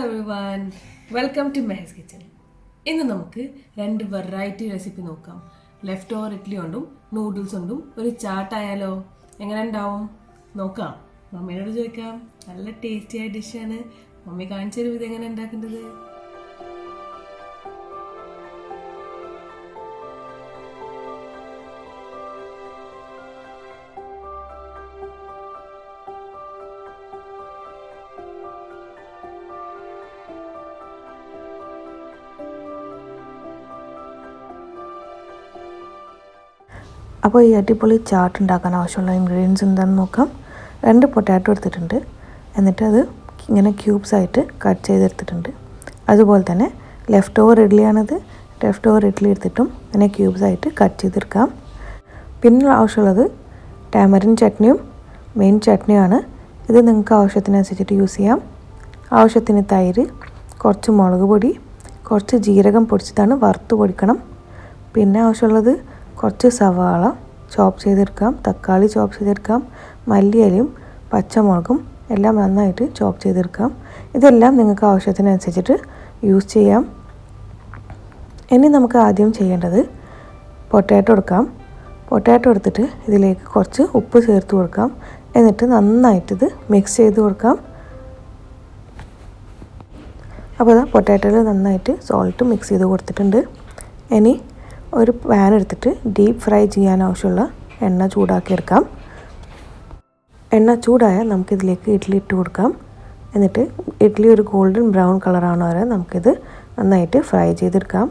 everyone, welcome to Mehar's Kitchen. ഇന്ന് നമുക്ക് രണ്ട് വെറൈറ്റി റെസിപ്പി നോക്കാം. ലെഫ്റ്റ് ഓവർ ഇഡ്ഡലി കൊണ്ടും നൂഡിൽസ് കൊണ്ടും ഒരു ചാട്ട് ആയാലോ? എങ്ങനെ ഉണ്ടാവും നോക്കാം. മമ്മിയോട് ചോദിക്കാം. നല്ല ടേസ്റ്റി ആയ ഡിഷാണ്. മമ്മി കാണിച്ചു തരും ഇത് എങ്ങനെ ഉണ്ടാക്കേണ്ടത്. അപ്പോൾ ഈ അടിപൊളി ചാട്ട് ഉണ്ടാക്കാൻ ആവശ്യമുള്ള ഇൻഗ്രീഡിയൻസ് എന്താണെന്ന് നോക്കാം. 2 പൊട്ടാറ്റോ എടുത്തിട്ടുണ്ട്, എന്നിട്ട് അത് ഇങ്ങനെ ക്യൂബ്സ് ആയിട്ട് കട്ട് ചെയ്തെടുത്തിട്ടുണ്ട്. അതുപോലെ തന്നെ ലെഫ്റ്റ് ഓവർ ഇഡ്ഡലിയാണത്. ലെഫ്റ്റ് ഓവർ ഇഡ്ഡലി എടുത്തിട്ടും ഇങ്ങനെ ക്യൂബ്സ് ആയിട്ട് കട്ട് ചെയ്തെടുക്കാം. പിന്നെ ആവശ്യമുള്ളത് ടാമറിൻ ചട്നിയും മെയിൻ ചട്നിയാണ്. ഇത് നിങ്ങൾക്ക് ആവശ്യത്തിനനുസരിച്ചിട്ട് യൂസ് ചെയ്യാം. ആവശ്യത്തിന് തൈര്, കുറച്ച് മുളക് പൊടി, കുറച്ച് ജീരകം പൊടിച്ചതാണ് വറുത്ത് പൊടിക്കണം. പിന്നെ ആവശ്യമുള്ളത് കുറച്ച് സവാള ചോപ്പ് ചെയ്തെടുക്കാം, തക്കാളി ചോപ്പ് ചെയ്തെടുക്കാം, മല്ലിയിലയും പച്ചമുളകും എല്ലാം നന്നായിട്ട് ചോപ്പ് ചെയ്തെടുക്കാം. ഇതെല്ലാം നിങ്ങൾക്ക് ആവശ്യത്തിനനുസരിച്ചിട്ട് യൂസ് ചെയ്യാം. ഇനി നമുക്ക് ആദ്യം ചെയ്യേണ്ടത് പൊട്ടാറ്റോ എടുക്കാം. പൊട്ടാറ്റോ എടുത്തിട്ട് ഇതിലേക്ക് കുറച്ച് ഉപ്പ് ചേർത്ത് കൊടുക്കാം. എന്നിട്ട് നന്നായിട്ടിത് മിക്സ് ചെയ്ത് കൊടുക്കാം. അപ്പോൾ ഇതാ പൊട്ടാറ്റോയിൽ നന്നായിട്ട് സോൾട്ട് മിക്സ് ചെയ്ത് കൊടുത്തിട്ടുണ്ട്. ഇനി ഒരു പാൻ എടുത്തിട്ട് ഡീപ്പ് ഫ്രൈ ചെയ്യാൻ ആവശ്യമുള്ള എണ്ണ ചൂടാക്കിയെടുക്കാം. എണ്ണ ചൂടായാൽ നമുക്കിതിലേക്ക് ഇഡ്ഡലി ഇട്ട് കൊടുക്കാം. എന്നിട്ട് ഇഡ്ഡലി ഒരു ഗോൾഡൻ ബ്രൗൺ കളറാണ് വരെ നമുക്കിത് നന്നായിട്ട് ഫ്രൈ ചെയ്തെടുക്കാം.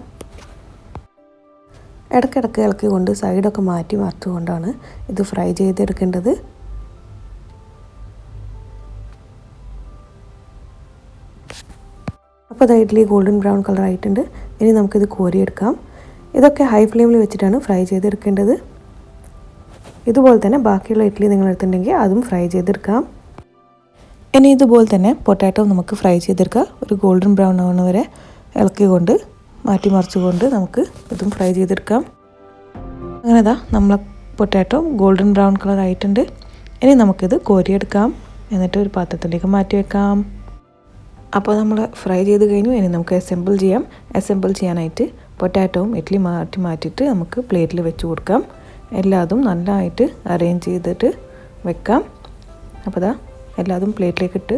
ഇടയ്ക്കിടയ്ക്ക് ഇളക്കി കൊണ്ട് സൈഡൊക്കെ മാറ്റി മറിച്ചുകൊണ്ടാണ് ഇത് ഫ്രൈ ചെയ്തെടുക്കേണ്ടത്. അപ്പോൾ അത് ഇഡ്ഡലി ഗോൾഡൻ ബ്രൗൺ കളർ ആയിട്ടുണ്ട്. ഇനി നമുക്കിത് കോരിയെടുക്കാം. ഇതൊക്കെ ഹൈ ഫ്ലെയിമിൽ വെച്ചിട്ടാണ് ഫ്രൈ ചെയ്തെടുക്കേണ്ടത്. ഇതുപോലെ തന്നെ ബാക്കിയുള്ള ഇഡ്ഡലി നിങ്ങൾ എടുത്തിട്ടുണ്ടെങ്കിൽ അതും ഫ്രൈ ചെയ്തെടുക്കാം. ഇനി ഇതുപോലെ തന്നെ പൊട്ടാറ്റോ നമുക്ക് ഫ്രൈ ചെയ്തെടുക്കാം. ഒരു ഗോൾഡൻ ബ്രൗൺ ആവുന്ന വരെ ഇളക്കിക്കൊണ്ട് മാറ്റി മറിച്ചുകൊണ്ട് നമുക്ക് ഇതും ഫ്രൈ ചെയ്തെടുക്കാം. അങ്ങനെ ഇതാ നമ്മളെ പൊട്ടാറ്റോ ഗോൾഡൻ ബ്രൗൺ കളർ ആയിട്ടുണ്ട്. ഇനി നമുക്കിത് കോരിയെടുക്കാം. എന്നിട്ട് ഒരു പാത്രത്തിലേക്ക് മാറ്റി വെക്കാം. അപ്പോൾ നമ്മൾ ഫ്രൈ ചെയ്ത് കഴിഞ്ഞു. ഇനി നമുക്ക് അസംബിൾ ചെയ്യാം. അസംബിൾ ചെയ്യാനായിട്ട് പൊട്ടാറ്റോവും ഇഡ്ഡലി മാറ്റിയിട്ട് നമുക്ക് പ്ലേറ്റിൽ വെച്ച് കൊടുക്കാം. എല്ലാതും നല്ലതായിട്ട് അറേഞ്ച് ചെയ്തിട്ട് വെക്കാം. അപ്പോൾ ഇതാ എല്ലാതും പ്ലേറ്റിലേക്ക് ഇട്ട്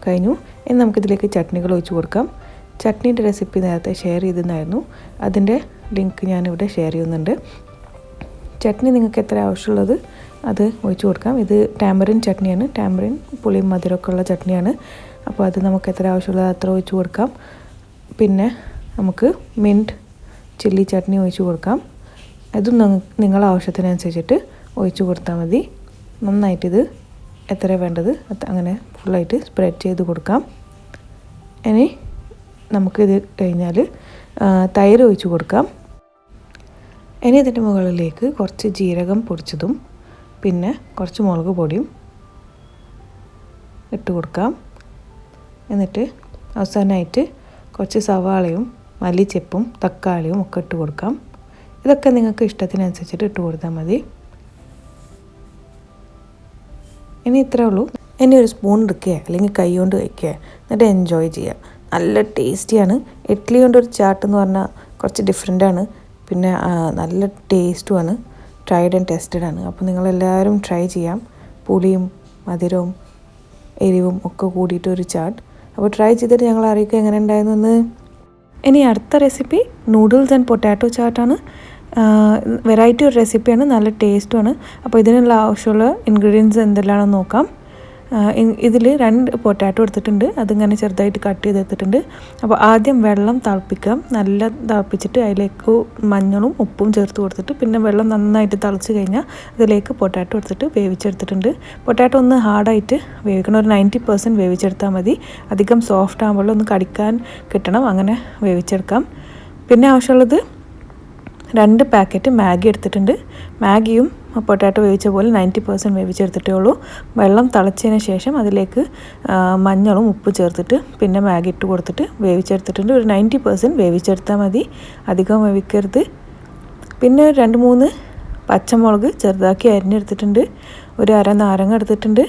കഴിഞ്ഞു. ഇനി നമുക്കിതിലേക്ക് ചട്നികൾ ഒഴിച്ച് കൊടുക്കാം. ചട്നീൻ്റെ റെസിപ്പി നേരത്തെ ഷെയർ ചെയ്തിരുന്നായിരുന്നു. അതിൻ്റെ ലിങ്ക് ഞാനിവിടെ ഷെയർ ചെയ്യുന്നുണ്ട്. ചട്നി നിങ്ങൾക്ക് എത്ര ആവശ്യമുള്ളത് അത് ഒഴിച്ച് കൊടുക്കാം. ഇത് ടാമറിൻ ചട്നിയാണ്. ടാമറിൻ പുളിയും മധുരമൊക്കെ ഉള്ള ചട്നിയാണ്. അപ്പോൾ അത് നമുക്ക് എത്ര ആവശ്യമുള്ളത് അത്ര ഒഴിച്ച് കൊടുക്കാം. പിന്നെ നമുക്ക് മിൻറ്റ് ചില്ലി ചട്നി ഒഴിച്ച് കൊടുക്കാം. അതും നിങ്ങളുടെ ആവശ്യത്തിനനുസരിച്ചിട്ട് ഒഴിച്ച് കൊടുത്താൽ മതി. നന്നായിട്ടിത് എത്ര വേണ്ടത് അങ്ങനെ ഫുള്ളായിട്ട് സ്പ്രെഡ് ചെയ്ത് കൊടുക്കാം. ഇനി നമുക്കിത് കഴിഞ്ഞാൽ തൈര് ഒഴിച്ച് കൊടുക്കാം. ഇനി ഇതിൻ്റെ മുകളിലേക്ക് കുറച്ച് ജീരകം പൊടിച്ചതും പിന്നെ കുറച്ച് മുളക് പൊടിയും ഇട്ട് കൊടുക്കാം. എന്നിട്ട് അവസാനമായിട്ട് കുറച്ച് സവാളയും മല്ലിച്ചെപ്പും തക്കാളിയും ഒക്കെ ഇട്ട് കൊടുക്കാം. ഇതൊക്കെ നിങ്ങൾക്ക് ഇഷ്ടത്തിനനുസരിച്ചിട്ട് ഇട്ട് കൊടുത്താൽ മതി. ഇനി ഇത്രേ ഉള്ളൂ. ഇനി ഒരു സ്പൂൺ എടുക്കുക അല്ലെങ്കിൽ കൈ കൊണ്ട് കഴിക്കുക, എന്നിട്ട് എൻജോയ് ചെയ്യുക. നല്ല ടേസ്റ്റിയാണ്. ഇഡ്ഡലി കൊണ്ടൊരു ചാട്ട് എന്ന് പറഞ്ഞാൽ കുറച്ച് ഡിഫറെൻ്റാണ്. പിന്നെ നല്ല ടേസ്റ്റുമാണ്. ട്രൈഡ് ആൻഡ് ടെസ്റ്റഡ് ആണ്. അപ്പോൾ നിങ്ങളെല്ലാവരും ട്രൈ ചെയ്യാം. പുളിയും മധുരവും എരിവും ഒക്കെ കൂടിയിട്ട് ഒരു ചാട്ട്. അപ്പോൾ ട്രൈ ചെയ്തിട്ട് ഞങ്ങൾ അറിയിക്കുക എങ്ങനെ ഉണ്ടായിരുന്നു എന്ന്. ഇനി അടുത്ത റെസിപ്പി നൂഡിൽസ് ആൻഡ് പൊട്ടാറ്റോ ചാട്ടാണ്. വെറൈറ്റി ഒരു റെസിപ്പിയാണ്, നല്ല ടേസ്റ്റുമാണ്. അപ്പോൾ ഇതിനുള്ള ആവശ്യമുള്ള ഇൻഗ്രീഡിയൻസ് എന്തെല്ലാമാണെന്ന് നോക്കാം. ഇതിൽ 2 പൊട്ടാറ്റോ എടുത്തിട്ടുണ്ട്. അതിങ്ങനെ ചെറുതായിട്ട് കട്ട് ചെയ്തെടുത്തിട്ടുണ്ട്. അപ്പോൾ ആദ്യം വെള്ളം തിളപ്പിക്കാം. നല്ല തിളപ്പിച്ചിട്ട് അതിലേക്ക് മഞ്ഞളും ഉപ്പും ചേർത്ത് കൊടുത്തിട്ട് പിന്നെ വെള്ളം നന്നായിട്ട് തിളച്ച് കഴിഞ്ഞാൽ അതിലേക്ക് പൊട്ടാറ്റോ എടുത്തിട്ട് വേവിച്ചെടുത്തിട്ടുണ്ട്. പൊട്ടാറ്റോ ഒന്ന് ഹാർഡായിട്ട് വേവിക്കണം. ഒരു 90% വേവിച്ചെടുത്താൽ മതി. അധികം സോഫ്റ്റ് ആകുമ്പോൾ ഒന്ന് കടിക്കാൻ കിട്ടണം. അങ്ങനെ വേവിച്ചെടുക്കാം. പിന്നെ ആവശ്യമുള്ളത് 2 പാക്കറ്റ് മാഗി എടുത്തിട്ടുണ്ട്. മാഗിയും പൊട്ടാറ്റോ വേവിച്ച പോലെ 90% വേവിച്ചെടുത്തിട്ടേ ഉള്ളൂ. വെള്ളം തിളച്ചതിന് ശേഷം അതിലേക്ക് മഞ്ഞളും ഉപ്പ് ചേർത്തിട്ട് പിന്നെ മാഗി ഇട്ട് കൊടുത്തിട്ട് വേവിച്ചെടുത്തിട്ടുണ്ട്. ഒരു 90% വേവിച്ചെടുത്താൽ മതി, അധികം വേവിക്കരുത്. പിന്നെ 2-3 പച്ചമുളക് ചെറുതാക്കി അരിഞ്ഞെടുത്തിട്ടുണ്ട്. ഒരു അര നാരങ്ങ എടുത്തിട്ടുണ്ട്.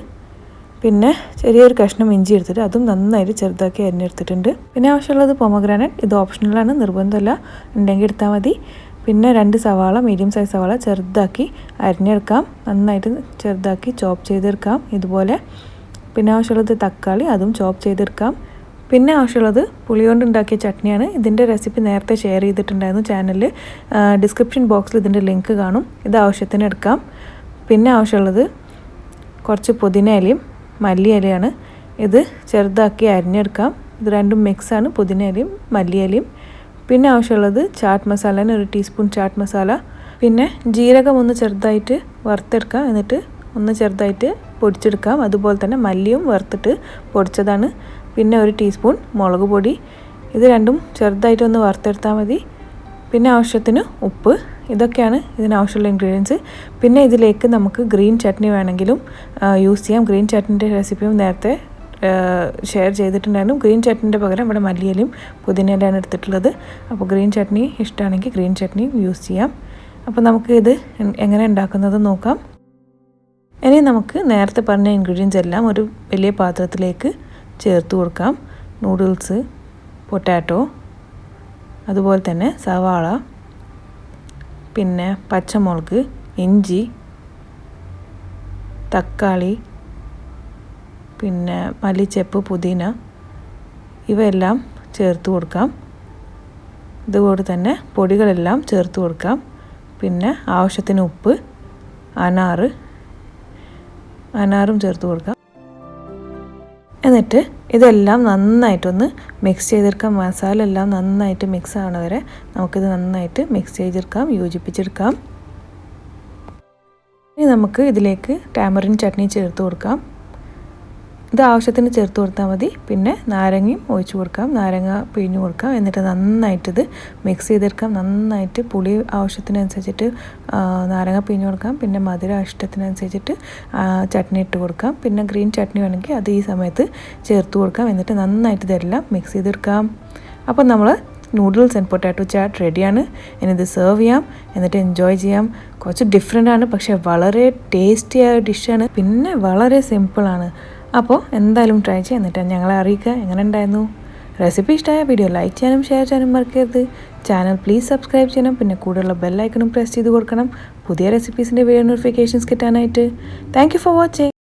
പിന്നെ ചെറിയൊരു കഷ്ണം ഇഞ്ചി എടുത്തിട്ട് അതും നന്നായിട്ട് ചെറുതാക്കി അരിഞ്ഞെടുത്തിട്ടുണ്ട്. പിന്നെ ആവശ്യമുള്ളത് പൊമഗ്രാനൈറ്റ്. ഇത് ഓപ്ഷണലാണ്, നിർബന്ധമല്ല, ഉണ്ടെങ്കിൽ എടുത്താൽ മതി. പിന്നെ 2 സവാള, മീഡിയം സൈസ് സവാള ചെറുതാക്കി അരിഞ്ഞെടുക്കാം, നന്നായിട്ട് ചെറുതാക്കി ചോപ്പ് ചെയ്തെടുക്കാം ഇതുപോലെ. പിന്നെ ആവശ്യമുള്ളത് തക്കാളി, അതും ചോപ്പ് ചെയ്തെടുക്കാം. പിന്നെ ആവശ്യമുള്ളത് പുളി കൊണ്ട് ഉണ്ടാക്കിയ ചട്നിയാണ്. ഇതിൻ്റെ റെസിപ്പി നേരത്തെ ഷെയർ ചെയ്തിട്ടുണ്ടായിരുന്നു ചാനലിൽ. ഡിസ്ക്രിപ്ഷൻ ബോക്സിൽ ഇതിൻ്റെ ലിങ്ക് കാണും. ഇത് ആവശ്യത്തിന് എടുക്കാം. പിന്നെ ആവശ്യമുള്ളത് കുറച്ച് പുതിന ഇലയും മല്ലി ഇലയാണ്. ഇത് ചെറുതാക്കി അരിഞ്ഞെടുക്കാം. ഇത് രണ്ടും മിക്സാണ്, പുതിന ഇലയും മല്ലി ഇലയും. പിന്നെ ആവശ്യമുള്ളത് ചാട്ട് മസാലന് 1 ടീസ്പൂൺ ചാട്ട് മസാല. പിന്നെ ജീരകം ഒന്ന് ചെറുതായിട്ട് വറുത്തെടുക്കാം, എന്നിട്ട് ഒന്ന് ചെറുതായിട്ട് പൊടിച്ചെടുക്കാം. അതുപോലെ തന്നെ മല്ലിയും വറുത്തിട്ട് പൊടിച്ചതാണ്. പിന്നെ 1 ടീസ്പൂൺ മുളക് പൊടി. ഇത് രണ്ടും ചെറുതായിട്ടൊന്ന് വറുത്തെടുത്താൽ മതി. പിന്നെ ആവശ്യത്തിന് ഉപ്പ്. ഇതൊക്കെയാണ് ഇതിനാവശ്യമുള്ള ഇൻഗ്രീഡിയൻസ്. പിന്നെ ഇതിലേക്ക് നമുക്ക് ഗ്രീൻ ചട്നി വേണമെങ്കിലും യൂസ് ചെയ്യാം. ഗ്രീൻ ചട്നിൻ്റെ റെസിപ്പിയും നേരത്തെ ഷെയർ ചെയ്തിട്ടുണ്ടായിരുന്നു. ഗ്രീൻ ചട്നിൻ്റെ പകരം ഇവിടെ മല്ലിയിലയും പുതിനയിലാണ് എടുത്തിട്ടുള്ളത്. അപ്പോൾ ഗ്രീൻ ചട്നി ഇഷ്ടമാണെങ്കിൽ ഗ്രീൻ ചട്നി യൂസ് ചെയ്യാം. അപ്പോൾ നമുക്ക് ഇത് എങ്ങനെ ഉണ്ടാക്കുന്നത് നോക്കാം. ഇനി നമുക്ക് നേരത്തെ പറഞ്ഞ ഇൻഗ്രീഡിയൻസ് എല്ലാം ഒരു വലിയ പാത്രത്തിലേക്ക് ചേർത്ത് കൊടുക്കാം. നൂഡിൽസ്, പൊട്ടാറ്റോ, അതുപോലെ തന്നെ സവാള, പിന്നെ പച്ചമുളക്, ഇഞ്ചി, തക്കാളി, പിന്നെ മല്ലിച്ചപ്പ്, പുതിന, ഇവയെല്ലാം ചേർത്ത് കൊടുക്കാം. ഇതുകൂടെ തന്നെ പൊടികളെല്ലാം ചേർത്ത് കൊടുക്കാം. പിന്നെ ആവശ്യത്തിന് ഉപ്പ്, അനാറും ചേർത്ത് കൊടുക്കാം. എന്നിട്ട് ഇതെല്ലാം നന്നായിട്ടൊന്ന് മിക്സ് ചെയ്തെടുക്കാം. മസാല എല്ലാം നന്നായിട്ട് മിക്സ് ആവണ വരെ നമുക്കിത് നന്നായിട്ട് മിക്സ് ചെയ്തെടുക്കാം, യോജിപ്പിച്ചെടുക്കാം. ഇനി നമുക്ക് ഇതിലേക്ക് ടാമറിൻ ചട്നി ചേർത്ത് കൊടുക്കാം. ഇത് ആവശ്യത്തിന് ചേർത്ത് കൊടുത്താൽ മതി. പിന്നെ നാരങ്ങയും ഒഴിച്ചു കൊടുക്കാം, നാരങ്ങ പിഴിഞ്ഞു കൊടുക്കാം. എന്നിട്ട് നന്നായിട്ടിത് മിക്സ് ചെയ്തെടുക്കാം. നന്നായിട്ട് പുളി ആവശ്യത്തിനനുസരിച്ചിട്ട് നാരങ്ങ പിഴിഞ്ഞു കൊടുക്കാം. പിന്നെ മധുരം ഇഷ്ടത്തിനനുസരിച്ചിട്ട് ചട്നി ഇട്ട് കൊടുക്കാം. പിന്നെ ഗ്രീൻ ചട്നി വേണമെങ്കിൽ അത് ഈ സമയത്ത് ചേർത്ത് കൊടുക്കാം. എന്നിട്ട് നന്നായിട്ട് ഇതെല്ലാം മിക്സ് ചെയ്തെടുക്കാം. അപ്പോൾ നമ്മൾ നൂഡിൽസ് ആൻഡ് പൊട്ടാറ്റോ ചാട്ട് റെഡിയാണ്. ഇനി ഇത് സെർവ് ചെയ്യാം, എന്നിട്ട് എൻജോയ് ചെയ്യാം. കുറച്ച് ഡിഫറെൻ്റ് ആണ്, പക്ഷേ വളരെ ടേസ്റ്റിയായ ഡിഷാണ്. പിന്നെ വളരെ സിമ്പിളാണ്. അപ്പോൾ എന്തായാലും ട്രൈ ചെയ്യാം, എന്നിട്ട് ഞങ്ങളെ അറിയിക്കുക എങ്ങനെ ഉണ്ടായിരുന്നു. റെസിപ്പി ഇഷ്ടമായ വീഡിയോ ലൈക്ക് ചെയ്യാനും ഷെയർ ചെയ്യാനും മറക്കരുത്. ചാനൽ പ്ലീസ് സബ്സ്ക്രൈബ് ചെയ്യണം. പിന്നെ കൂടെയുള്ള ബെല്ലൈക്കണും പ്രസ് ചെയ്ത് കൊടുക്കണം പുതിയ റെസിപ്പീസിൻ്റെ വീഡിയോ നോട്ടിഫിക്കേഷൻസ് കിട്ടാനായിട്ട്. Thank you for watching.